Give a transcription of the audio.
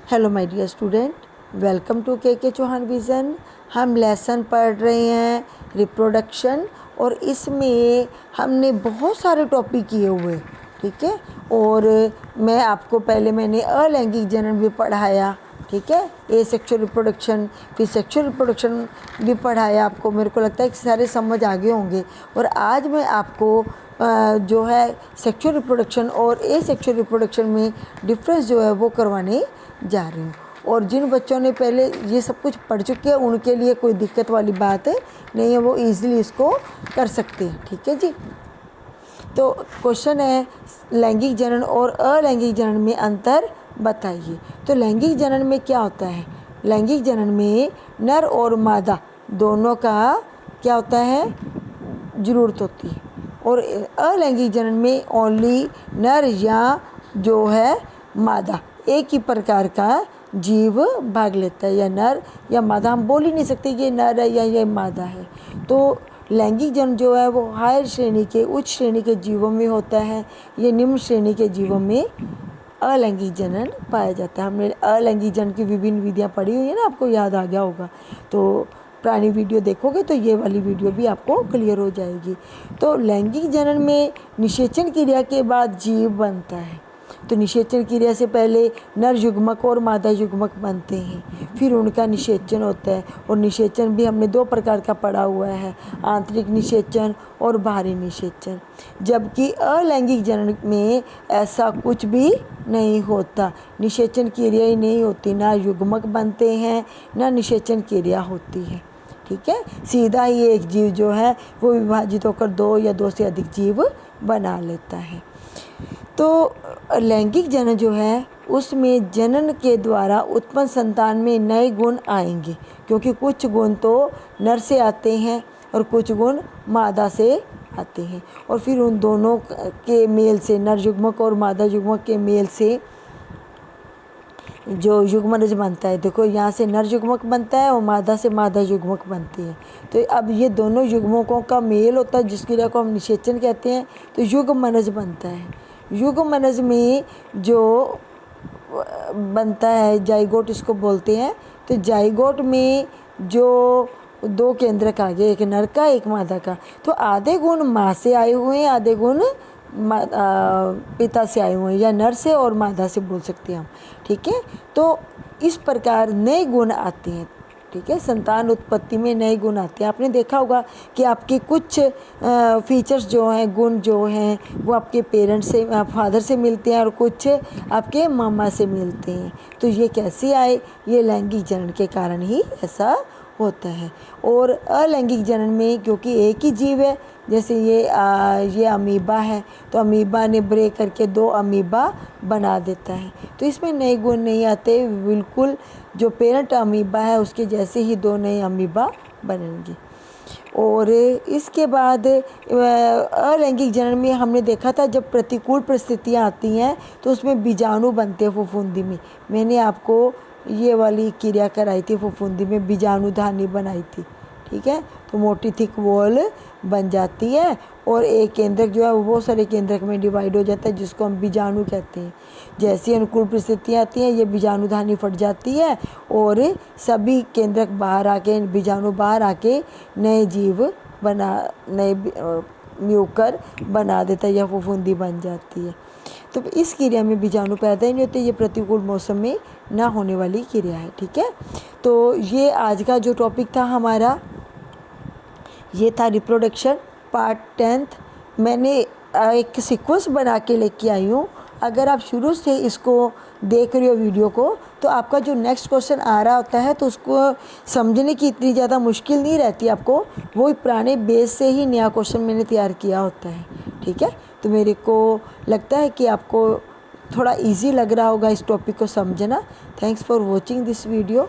Hello my dear student, welcome to K Chauhan vision. हम lesson पढ़ रहे हैं रिप्रोडक्शन और इसमें हमने बहुत सारे टॉपिक किए हुए, ठीक है। और मैं आपको मैंने अलैंगिक जनन भी पढ़ाया, ठीक है। ए सेक्सुअल रिप्रोडक्शन, फिर सेक्सुअल रिप्रोडक्शन भी पढ़ाया आपको। मेरे को लगता है कि सारे समझ आ गए होंगे। और आज मैं आपको जो है सेक्सुअल रिप्रोडक्शन और ए सेक्सुअल रिप्रोडक्शन में डिफरेंस जो है वो करवाने जा रही हूँ। और जिन बच्चों ने पहले ये सब कुछ पढ़ चुके हैं उनके लिए कोई दिक्कत वाली बात नहीं है, वो इजीली इसको कर सकते हैं, ठीक है जी। तो क्वेश्चन है लैंगिक जनन और अलैंगिक जनन में अंतर बताइए। तो लैंगिक जनन में क्या होता है? लैंगिक जनन में नर और मादा दोनों का क्या होता है, ज़रूरत होती है। और अलैंगिक जनन में ओनली नर या जो है मादा एक ही प्रकार का जीव भाग लेता है, या नर या मादा। हम बोल ही नहीं सकते कि ये नर है या ये मादा है। तो लैंगिक जनन जो है वो हायर श्रेणी के, उच्च श्रेणी के जीवों में होता है। ये निम्न श्रेणी के जीवों में अलैंगिक जनन पाया जाता है। हमने अलैंगिक जनन की विभिन्न विधियाँ पढ़ी हुई है ना, आपको याद आ गया होगा। तो पुरानी वीडियो देखोगे तो ये वाली वीडियो भी आपको क्लियर हो जाएगी। तो लैंगिक जनन में निषेचन क्रिया के बाद जीव बनता है। तो निषेचन क्रिया से पहले नर युग्मक और मादा युग्मक बनते हैं, फिर उनका निषेचन होता है। और निषेचन भी हमने दो प्रकार का पढ़ा हुआ है, आंतरिक निषेचन और बाहरी निषेचन। जबकि अलैंगिक जनन में ऐसा कुछ भी नहीं होता, निषेचन क्रिया ही नहीं होती, ना युग्मक बनते हैं ना निषेचन क्रिया होती है, ठीक है। सीधा ही एक जीव जो है वो विभाजित होकर दो या दो से अधिक जीव बना लेता है। तो लैंगिक जनन जो है उसमें जनन के द्वारा उत्पन्न संतान में नए गुण आएंगे, क्योंकि कुछ गुण तो नर से आते हैं और कुछ गुण मादा से आते हैं। और फिर उन दोनों के मेल से, नर युग्मक और मादा युग्मक के मेल से जो युग्मनज बनता है, देखो यहाँ से नर युग्मक बनता है और मादा से मादा युग्मक बनती है। तो अब ये दोनों युग्मकों का मेल होता है, जिस क्रिया को हम निषेचन कहते हैं। तो युग्मनज बनता है। युग्मनज में जो बनता है जाइगोट इसको बोलते हैं। तो जाइगोट में जो दो केंद्रक आ गए, एक नर का एक मादा का। तो आधे गुण माँ से आए हुए हैं, आधे गुण पिता से आए हुए हैं, या नर से और मादा से बोल सकते हैं हम, ठीक है। तो इस प्रकार नए गुण आते हैं, ठीक है। संतान उत्पत्ति में नए गुण आते हैं। आपने देखा होगा कि आपके कुछ फीचर्स जो हैं, गुण जो हैं, वो आपके पेरेंट्स से, फादर से मिलते हैं और कुछ आपके मामा से मिलते हैं। तो ये कैसे आए? ये लैंगिक जनन के कारण ही ऐसा होता है। और अलैंगिक जनन में क्योंकि एक ही जीव है, जैसे ये अमीबा है, तो अमीबा ने ब्रेक करके दो अमीबा बना देता है। तो इसमें नए गुण नहीं आते, बिल्कुल जो पेरेंट अमीबा है उसके जैसे ही दो नए अमीबा बनेंगे। और इसके बाद अलैंगिक जनन में हमने देखा था जब प्रतिकूल परिस्थितियाँ आती हैं तो उसमें बीजाणु बनते हैं फफूंदी में। मैंने आपको ये वाली क्रिया कराई थी, फफूंदी में बीजाणुधानी बनाई थी, ठीक है। तो मोटी थिक वॉल बन जाती है और एक केंद्रक जो है वो बहुत सारे केंद्रक में डिवाइड हो जाता है, जिसको हम बीजाणु कहते हैं। जैसी अनुकूल परिस्थितियाँ आती हैं ये बीजाणुधानी फट जाती है और सभी केंद्रक बाहर आके, बीजाणु बाहर आके नए जीव नए म्यूकर बना देता है या फफूंदी बन जाती है। तो इस क्रिया में बीजाणु पैदा ही नहीं होते, ये प्रतिकूल मौसम में ना होने वाली क्रिया है, ठीक है। तो ये आज का जो टॉपिक था हमारा, ये था रिप्रोडक्शन पार्ट 10th। मैंने एक सीक्वेंस बना के लेके आई हूँ। अगर आप शुरू से इसको देख रहे हो वीडियो को, तो आपका जो नेक्स्ट क्वेश्चन आ रहा होता है तो उसको समझने की इतनी ज़्यादा मुश्किल नहीं रहती आपको। वो पुराने बेस से ही नया क्वेश्चन मैंने तैयार किया होता है, ठीक है। तो मेरे को लगता है कि आपको थोड़ा इजी लग रहा होगा इस टॉपिक को समझना। Thanks for watching this video.